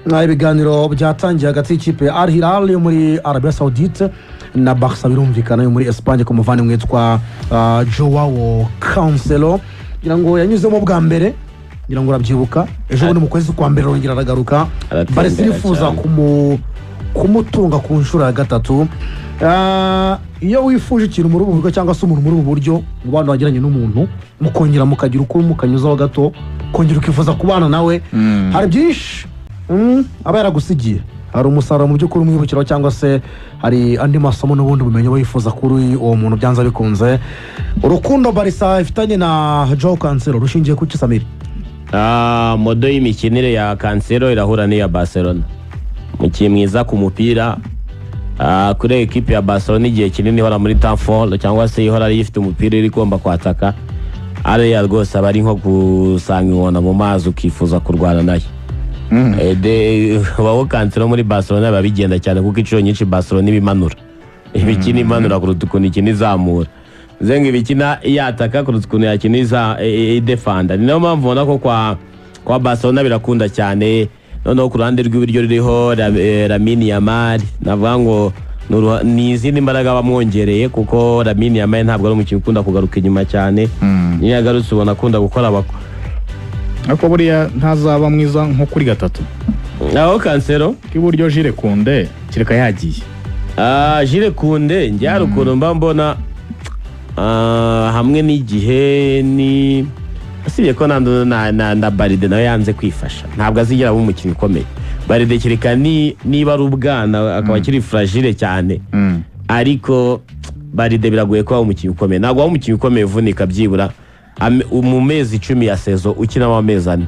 ibiganiro byatangiye hagati y'ikipe ya Al Hilal yo muri Arabia Saudite na Barca birumvikana yo muri Espagne ku muvandimwe witwa Joao Cancelo ngira ngo yanyuzemo bwa mbere ngira ngo urabyibuka ejo bundi mu kwezi kwa mbere rongera aragaruka Barca yifuza kumutunga ku nshuro ya gatatu. Iyo wifuje ikintu muri ubu buryo cyangwa se umuntu muri ubu buryo mu bantu bagiranye n'umuntu mukongera mukagira uko mukanyuzaho gato kongera ukifuza kubana nawe hari byinshi aba yaragusigiye, hari umusaruro mu by'ukuri umwibukiraho cyangwa se hari andi masomo n'ubundi bumenyi wifuza kuri uwo muntu byanza bikunze. Urukundo Barca ifitanye na Joao Cancelo rushingiye ku Kisamiri modo y'imikinire ya Cancelo irahura n'iya Barcelona, mukiye mwiza ku mupira kuri equipe ya Barcelona igihe kinini ihora muri Tamfol cyangwa se ihora ifite umupira iri komba kwataka ariya rwose aba ari nko gusanga inkona mu mazi ukifuza kurwana nayo. Bawo Cancelo muri Barcelona babigenda cyane kuko inshuro nyinshi Barcelona ibimanura ibikina imanura kuruta ukuntu ikina izamura zenga ibikina yataka kuruta ukuntu yakina idefanda. Ni nayo mpamvu ubona ko kwa Barcelona birakunda cyane. Noneho ku ruhande rw'ibiryo ririho Lamine Yamal navuga ngo ni izindi mbaraga bamwongereye kuko Lamine Yamal ntabwo ari umukino ukunda kugaruka inyuma cyane. Niyo yagarutse ubona akunda gukora ariko buriya ntazaba mwiza nko kuri gatatu aho Cancelo k'iburyo Jules Koundé kireka yagiye. Jules Koundé njye hari ukuntu mba mbona hamwe n'igihe ni asibye ko na Baride nawe yanze kwifasha ntabwo azigera mu mukino ukomeye. Baride kireka niba ari ubwana akaba kiri fragile cyane ariko Baride biragoye ko umukino ukomeye, ntabwo umukino ukomeye uvunika byibura mu mezi 10 ya sezo ukina mu mezi 4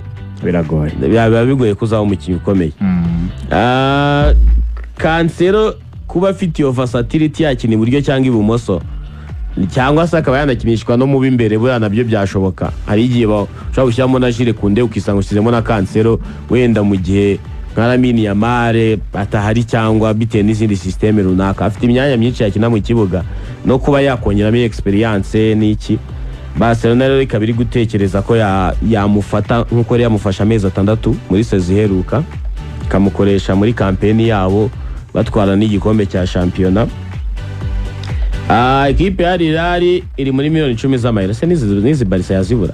biragoye, biba bigoye kuzaba umukino ukomeye. Cancelo kuba afite iyo versatility yakina iburyo cyangwa ibumoso cyangwa se akaba yanakinishwa no mu b'imbere buriya nabyo byashoboka. Hari igihe ushobora gushyiramo na Jules Koundé ukisanga ushyizemo na Cancelo wenda mu gihe nka Lamine Yamal atahari cyangwa bitewe n'izindi systeme runaka. Afite imyanya myinshi yakina mu kibuga no kuba yakongeramo experience n'iki. Barcelona rero ikaba iri gutekereza ko yamufata nk'uko yari yamufasha amezi 6 muri sezi iheruka ikamukoresha muri kampeni yabo batwara n'igikombe cya shampiyona. Equipe ya Al Hilal iri muri miliyoni 10 z'amayero. Se nizi Barca yazibura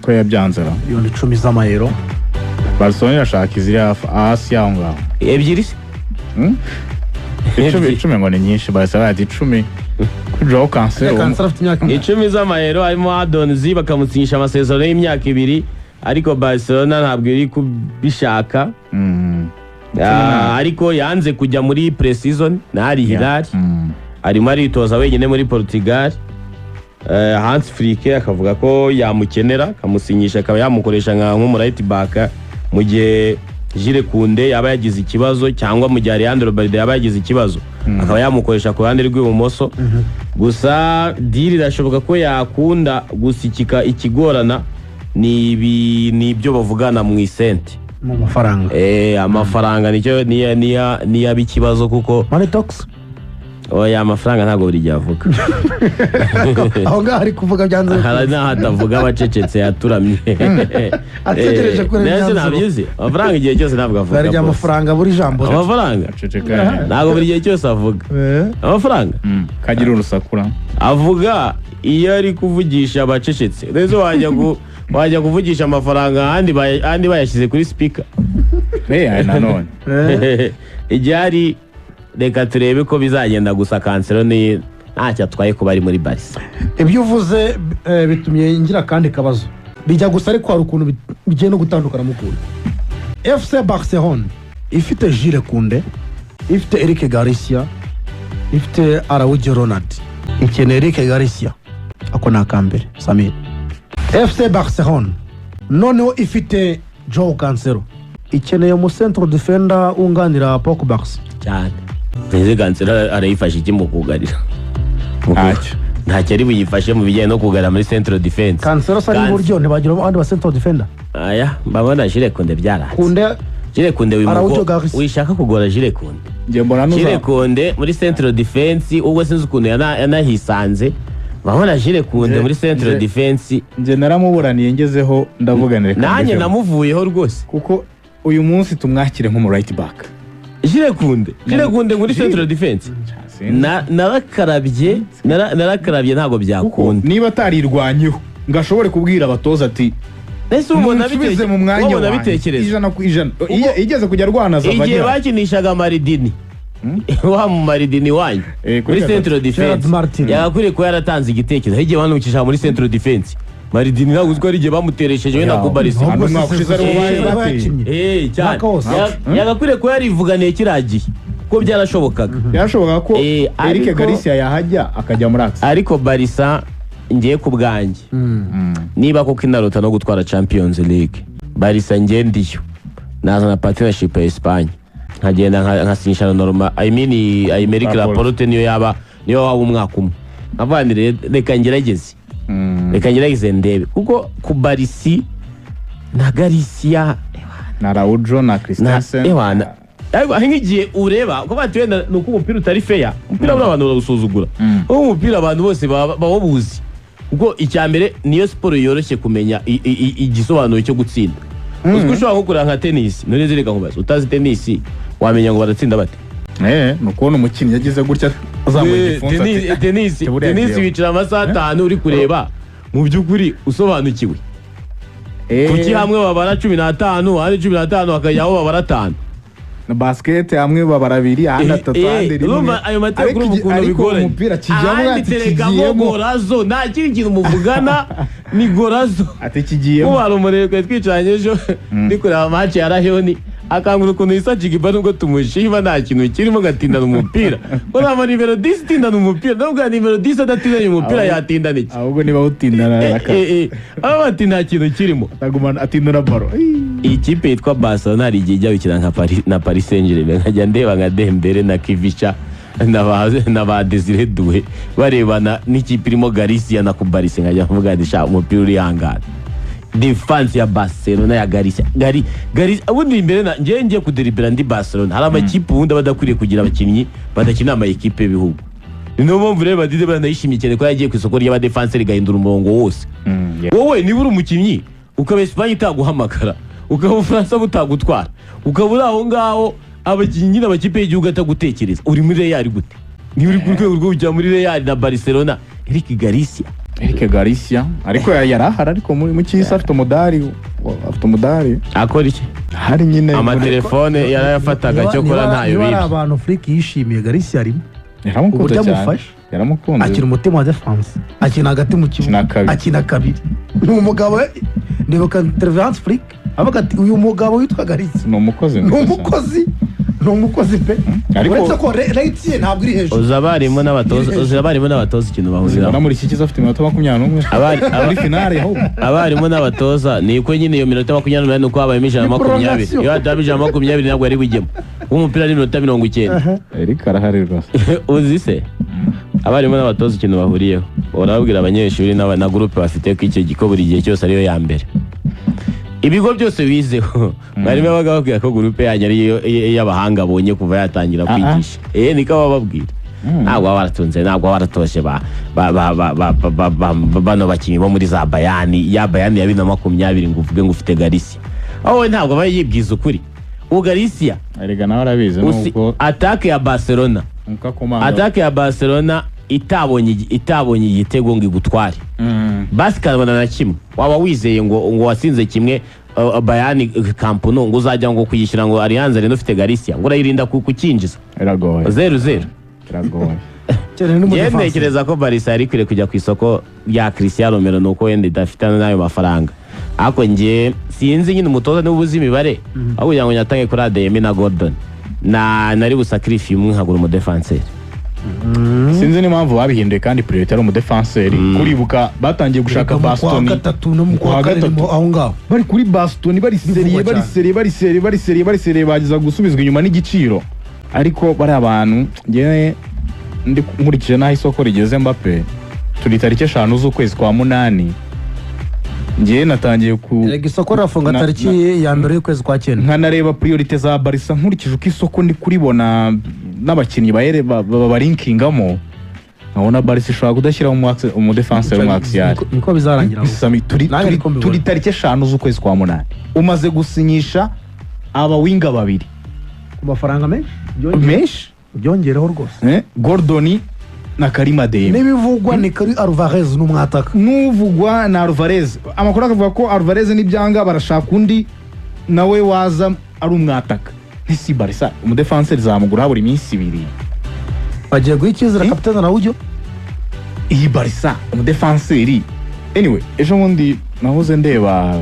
ko yabyanze ra miliyoni 10 z'amayero. Barcelona yashaka iziri hasi yaho ngaho ebyiri se 10 ngo ni nyinshi. Barca yati 10 Joao Cancelo afite imyaka 10 z'amayero harimo Adonzi bakamutsinyisha amasezerano y'imyaka 2 ariko Barcelona ntabwo iri kubishaka. Ariko yanze kujya muri pre-season na Al Hilal arimo aritoza wenyine muri Portugal. Hans Flick akavuga ko yamukenera akamusinyisha akaba yamukoresha nko right back mu gihe Jules Koundé yaba yagize ikibazo cyangwa mu gihe Leandro Balde yaba yagize ikibazo akaba yamukoresha ku ruhande rw'ibumoso. Gusa deal irashoboka ko yakunda gusikika ikigorana ni ibyo bavugana mu isenti mu mafaranga. Amafaranga nicyo niya bikibazo kuko Money talks. Oya amafaranga ntabwo buri gihe avuga. Aho ngaho ari kuvuga byanze. Hari n'ahatavuga abacecetse yaturamye. Ategereje kuri neza nabyizi. Amafaranga igihe cyose ntabwo avuga. Bari amafaranga buri jambo. Amafaranga aceceka ntabwo buri gihe cyose avuga. Amafaranga kagira urusakura avuga iyo ari kuvugisha abacecetse. Rezo wajya kuvugisha amafaranga andi bayashyize kuri speaker. Nanone Ijyari reka turebe ko bizagenda. Gusa Cancelo ni ntacyo atwaye kuba ari muri Barca. Ibyo uvuze bitumye ngira kandi kabazo bijya gusa ariko hari ukuntu bigiye no gutandukana mukuru. FC Barcelona ifite Jules Koundé, ifite Eric Garcia, ifite Araujo Ronald, ikeneye Eric Garcia ako nakambere Samir. FC Barcelona noneho ifite Joao Cancelo ikeneye mu centre defender unganira Pau Barca cyane. Neze Cancelo arayifasha iki mu kugarira ntacyo ari buyifashe mu bijyanye no kugarira muri centre defense. Cancelo sari buryo ntibagira abandi ba centre defender. Mbabona Jules Koundé byaraje. Jules Koundé wishaka kugora Jules Koundé. Jules Koundé muri centre defense ubwo sinzi ukuntu yanahisanze. Babona Jules Koundé muri centre defense nje naramuburaniye ngezeho ndavuganira nanjye namuvuyeho rwose kuko uyu munsi tumwakire nk'umu right back. Jire kunde muri central defense narakarabye ntabwo byakunda niba atarirwanyeho ngashobore kubwira abatoza ati ese ubona bisubize mu mwanya wa bitekereza 100%. Igeze kujya rwanaza igihe bakinishaga Maridini wa mu Maridini wanyu muri central defense yagakwiriye ko yaratanze igitekerezo igihe banukisha muri central defense Maridini ntabwo uziko ari igihe bamuteresheje we na Kubarisi yagakwiriye ko yarivuganiye kiragiye ko byarashobokaga byarashoboka ko Eric Garcia yahajya akajya muri Axe ariko Barisa ngiye ku bwanjye niba koko inarota no gutwara Champions League Barisa ngendiyo nazana partnership ya Espagne nkagenda nkasinyisha normal America Laporte niyo waba umwaka umwe avanire reka ngerageze ndebe kuko ku Barisi na Garcia na Raújo na Christensen nk'igihe ureba ko batwenda nuko umupira utari fair umupira abantu baragusuzugura umupira abantu bose baba buzi kuko icyambere niyo sport yoroshye kumenya igisobanuro cyo gutsinda uziko ushobora gukora nka tennis none zireka nkubaza utazi tennis wamenya ngo baratsinda bate nuko umukinnyi yagize gutya azamuye igifunza tennis wicara amasaha 5 uri kureba mu by'ukuri usobanukiwe kuki hamwe babara 15 hari 15 akajyaho babara 5 na basket hamwe babara 2 ahandi 3 ahandi 1 ayo mateka urukundo bigoranye umupira kijyamo ati gorazo nta kintu muvugana ni gorazo ati kigiyemo hari umurego twicanye ejo ndi kureba match ya Rahioni akangura ukuntu yisajiga iba nubwo tumushima nta kintu kirimo gatindana umupira ko nta nimero 10 tindana umupira nubwo nimero 10 adatindanye umupira yatinda niki ahubwo niba utindana ati nta kintu kirimo atagumana atindana baro ikipe yitwa Barcelona hari igihe ijya gukina na Paris Saint-Germain nkajya ndeba nka Dembele na Kivica na ba Desire Doué barebana n'ikipe irimo Garcia na Kubarisi nkajya mvuga ndisha umupira uri hangana defense ya Barcelona ya Garcia ubundi imbere ngiye kudelibera ndi Barcelona hari amakipe ubundi badakwiriye kugira abakinnyi badakina ama equipe y'ibihugu niyo mpamvu rero badide banayishimiye cyane ko yagiye ku isoko ry'aba defense rigahindura umurongo wose wowe niba uri umukinnyi ukaba Espagne itaguhamagara ukaba Ufaransa butagutwara ukaba aho ngaho abakinnyi n'amakipe y'igihugu atagutekereza uri muri Real gute ni uri ku rwego rwo kujya muri Real na Barcelona Eric Garcia ariko yarahara ariko mu cyisa afite umudari akora iki hari nyine amatelefone yarayafataga cyo kora ntayo biri abantu Afrique yishimiye Garcia arimo yaramukunze cyane yaramukunze akina umutima wa defense akina hagati mu kibuga akina kabiri ni umugabo ndibuka intervention Afrique avuga ati uyu mugabo witwa Garcia ni umukozi pe ariko ko rate ntabwo iri hejuru uzabarimo n'abatoza ikintu bahurira muri iki kiza afite iminota 21 muri finale aho abarimo n'abatoza niko nyine iyo minota 21 nuko habayemo 120 iyo adabije 20 ntabwo ari bujyemo umupira ni minota 90 Eric arahari rwose uzi se abarimo n'abatoza ikintu bahuriyeho urababwira abanyeshuri na groupe bafite ko icyo giko buri gihe cyose ariyo ya mbere ibigo byose bizeho barimo bagababwira ko groupe yanyu ari y'abahanga bonye kuva yatangira kwigisha niko bababwira ntabwo baratunze ntabwo baratoshe bano bakinyi bo muri za Bayani ya 2020 ngo uvuge ngo ufite Garcia aho ntabwo bayibwiza ukuri Garcia arega nawe arabizi nuko attaque ya Barcelona itabonye igitego ngo igutware basi kabana na kimwe waba wizeye ngo wasinze kimwe Bayani Camp Nou ngo uzajya ngo kuyishyira ngo Allianz Arena ufite Garcia ngo urayirinda kukinjiza iragoye 0-0 iragoye ntekereza ko Barca yari kwiriye kujya ku isoko rya Cristiano Romero nuko wenda idafitana n'ayo mafaranga ariko ngiye sinzi nyine umutoza niba ubuze imibare aho kugira ngo nyatange kuri ADM na Gordon nari busacrifice umwe nkagura umudefenseur sinzi n'impamvu babihinduye kandi priority ari umudefenseur kuribuka batangiye gushaka Baston kwa gatatu aho ngaho bari kuri Baston bari seriye bagiza gusubizwa inyuma n'igiciro ariko bari abantu ngiye ndi nkurikije naho isoko rigeze Mbappe turi tariki 5 z'ukwezi kwa 8 ngiye natangiye ku isoko rafunga tariki ya mbere y'ukwezi kwa 9 nkanareba priority za Barca nkurikije uko isoko ndi kuribona n'abakinnyi barinkingamo nkabona Barca ishobora kudashyiraho umudefenseur Martial niko bizarangira turi tariki 5 z'ukwezi kwa 8 umaze gusinyisha abawinga babiri ku mafaranga menshi menshi byongereho rwose Gordon na Karima Demi n'ibivugwa ni kuri Alvarez n'umwataka n'uvugwa na Alvarez. Amakuru akavuga ko Alvarez n'ibyanga barashaka undi nawe waza ari umwataka. Ese Barca umudefenseur zamugura buri minsi 2 bagiye guhikizira kapitana Araujo. Iyi Barca umudefenseur anyway ejo bundi nahoze ndeba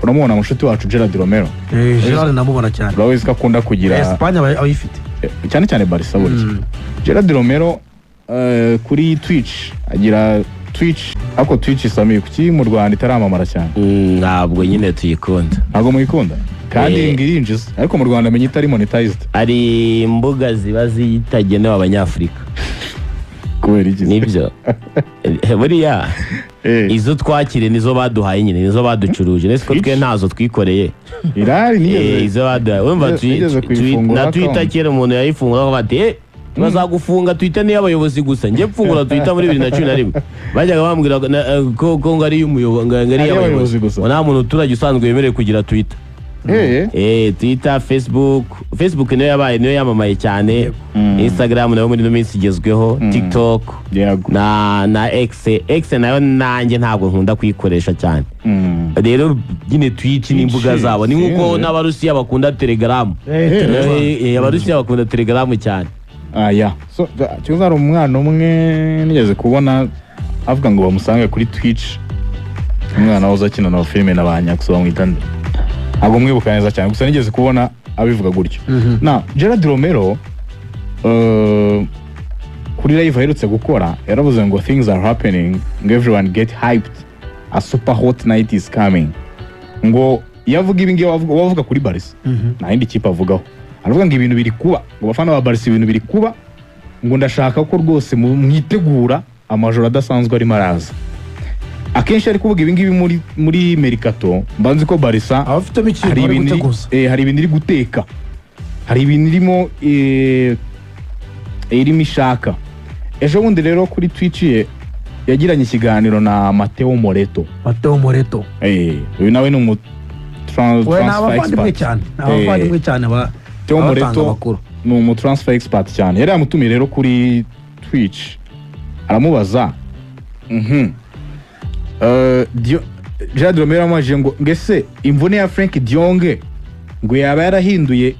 uramubona mushuti wacu Gerard Romero. Gerard namubona cyane urabizi ko akunda kugira Espagne abayifite cyane cyane Barca burya. Gerard Romero kuri Twitch agira ako Twitch isamiye kuki mu Rwanda itaramamara cyane. Ntabwo nyine tuyikunda. Ntabwo muyikunda kandi ngirinjiza ariko mu Rwanda menye itari monetized. Ari imbuga ziba zitagenewe abanyafrika. Kubera iki? Nibyo. Buriya izo twakire nizo baduhaye nyine nizo baducuruje nese ko twe ntazo twikoreye. Irari niyo izo baduhaye. Wumva na Twitter kera umuntu yayifungura bati bazagufunga Twitter niyo abayobozi gusa njye mfungura Twitter muri 2011 bajyaga bambwira ko ngari y'umuyobozi ngari y'abayobozi gusa nta muntu uturage usanzwe yemereye kugira Twitter. Twitter, Facebook niyo yabaye niyo yamamaye cyane. Instagram nayo muri no minsi igezweho, TikTok na X nayo nanjye ntabwo nkunda kuyikoresha cyane. Rero nyine Twitch n'imbuga zabo ni nkuko n'abarusiya bakunda Telegram. Abarusiya bakunda Telegram cyane. So cyo umwana umwe nigeze kubona avuga ngo bamusange kuri Twitch. Umwana woza kina na filime n'abanyakuso bamwitande. Ntabwo mwibuka neza cyane gusa nigeze kubona abivuga gutyo. Na Gerard Romero kuri live aherutse gukora yaravuze ngo things are happening ngo everyone get hyped a super hot night is coming. Ngo yavuga ibi ngiye wavuga kuri Barca nta yindi kipe avugaho. Aravuga ngo ibintu biri kuba ngo bafana ba Barca ibintu biri kuba ngo ndashaka ko rwose mwitegura amajoro adasanzwe ari maraza. Akenshi ari kuvuga ibingibi muri Mercato mbanzi ko Barca abafitemo ikintu bari guteguza. Hari ibintu iri guteka. Hari ibintu irimo irimo ishaka. Ejo bundi rero kuri Twitch ye yagiranye ikiganiro na Matteo Moretto. Uyu nawe ni umu transfer expert cyane. Abavandimwe cyane ba Matteo Moretto ni umu transfer expert cyane. Yari yamutumiye rero kuri Twitch aramubaza Gerard Romero amajije ngo ngese imvune ya Frank de Jong ngo yaba yarahinduye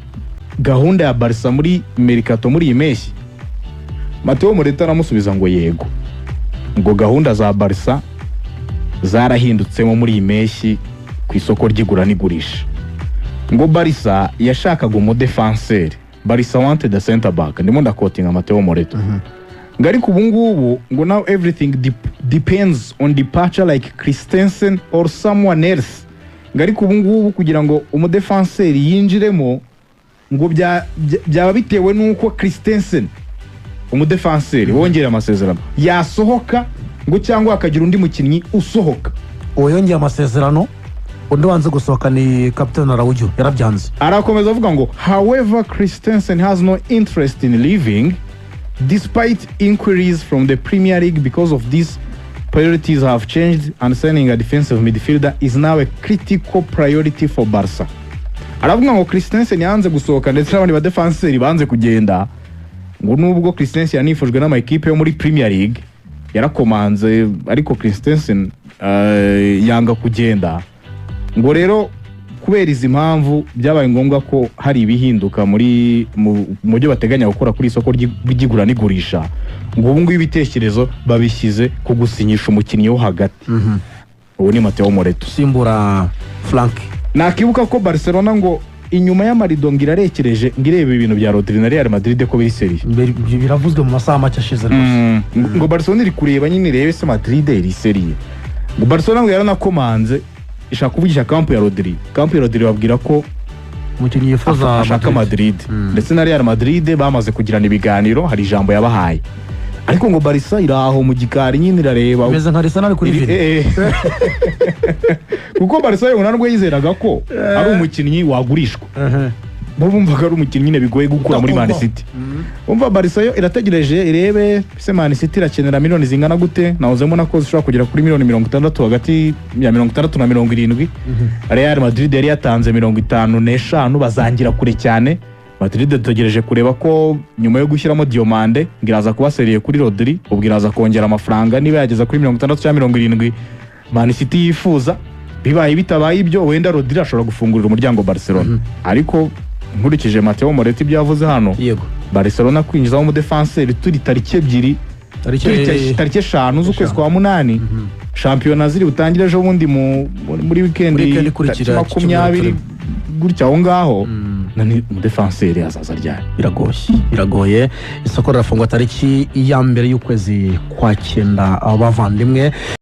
gahunda ya Barca muri Mercato muri imeshyi. Matteo Moretto aramusubiza ngo yego ngo gahunda za Barca zarahindutsemo muri imeshyi ku isoko ry'igura n'igurisha. Ngo Barca yashakaga umudefenseur. Barca wanted a center back. Ndimo ndakotinga Matteo Moretto. Ngari kubungubu ngo now everything depends on departure like Christensen or someone else. Ngari kubungubu kugira ngo umudefenseur yinjiremo ngo byaba bitewe nuko Christensen umudefenseur wongera amasezerano yasohoka ngo cyangwa akagira undi mukinnyi usohoka. Yongera amasezerano undi wanze gusohoka ni Captain Araujo yarabyanze. Arakomeza avuga ngo however Christensen has no interest in leaving despite inquiries from the Premier League because of this. Priorities have changed and signing a defensive midfielder is now a critical priority for Barca. Aravuga ngo Christensen yanze gusohoka ndetse n'abandi ba defenseurs banze kugenda ngo nubwo Christensen yanifujwe n'ama equipe yo muri Premier League yarakomanze ariko Christensen yanga kugenda. Ngo rero kubera izi mpamvu byabaye ngombwa ko hari ibihinduka muri mu byo bateganya gukora kuri isoko ry'igura n'igurisha. Ngo ubu ngubu ibitekerezo babishyize ku gusinyisha umukinnyi wo hagati. Ubu ni Matteo Moretto simbura Frank. Nakibuka ko Barcelona ngo inyuma y'amarido ngirarekereje ngirebe ibintu bya Rodri na Real Madrid ko biri seri. Biravuzwe mu masaha make ashize. Ngo Barcelona iri kureba nyine rebe se Madrid iri seri. Ngo Barcelona ngo yaranakomanze ishaka kuvugisha kampu ya Rodri. Kampu ya Rodri babwira ko umukinnyi yifuza ashaka Madrid. Ndetse na Real Madrid bamaze kugirana ibiganiro hari ijambo yabahaye. Ariko ngo Barca iraho mu gikari nyine irareba. Meze nka Arsenal kuri vide. Kuko Barca yo ntabwo yizeraga ko ari umukinnyi wagurishwa. bo bumvaga ari umukinnyi nyine bigoye gukura muri Man City. Umva Barca yo irategereje irebe se Man City irakenera miliyoni zingana gute, nawuzemo nako zishobora kugera kuri miliyoni 60 hagati ya 60 na 70. Real Madrid yari yatanze 55 bazangira kure cyane. Madrid dutegereje kureba ko nyuma yo gushyiramo Diomande ngiraza kuba seriye kuri Rodri, ubwiraza kongera amafaranga niba yageza kuri 60 cyangwa 70 Man City yifuza. Bibaye bitabaye ibyo wenda Rodri ashobora gufungurira umuryango Barcelona. Ariko nkurikije Mateo Moretti byavuze hano, yego Barcelona kwinjiza mu defenseur turi tariki 2 tariki 5 z'ukwezi kwa 8. Shampiyona ziri butangire ejo bundi muri weekend ikurikira 20 gutya aho ngaho. Nani defenseur azaza ryari biragoye. Isoko rirafungwa tariki ya mbere y'ukwezi kwa 9 abavandimwe.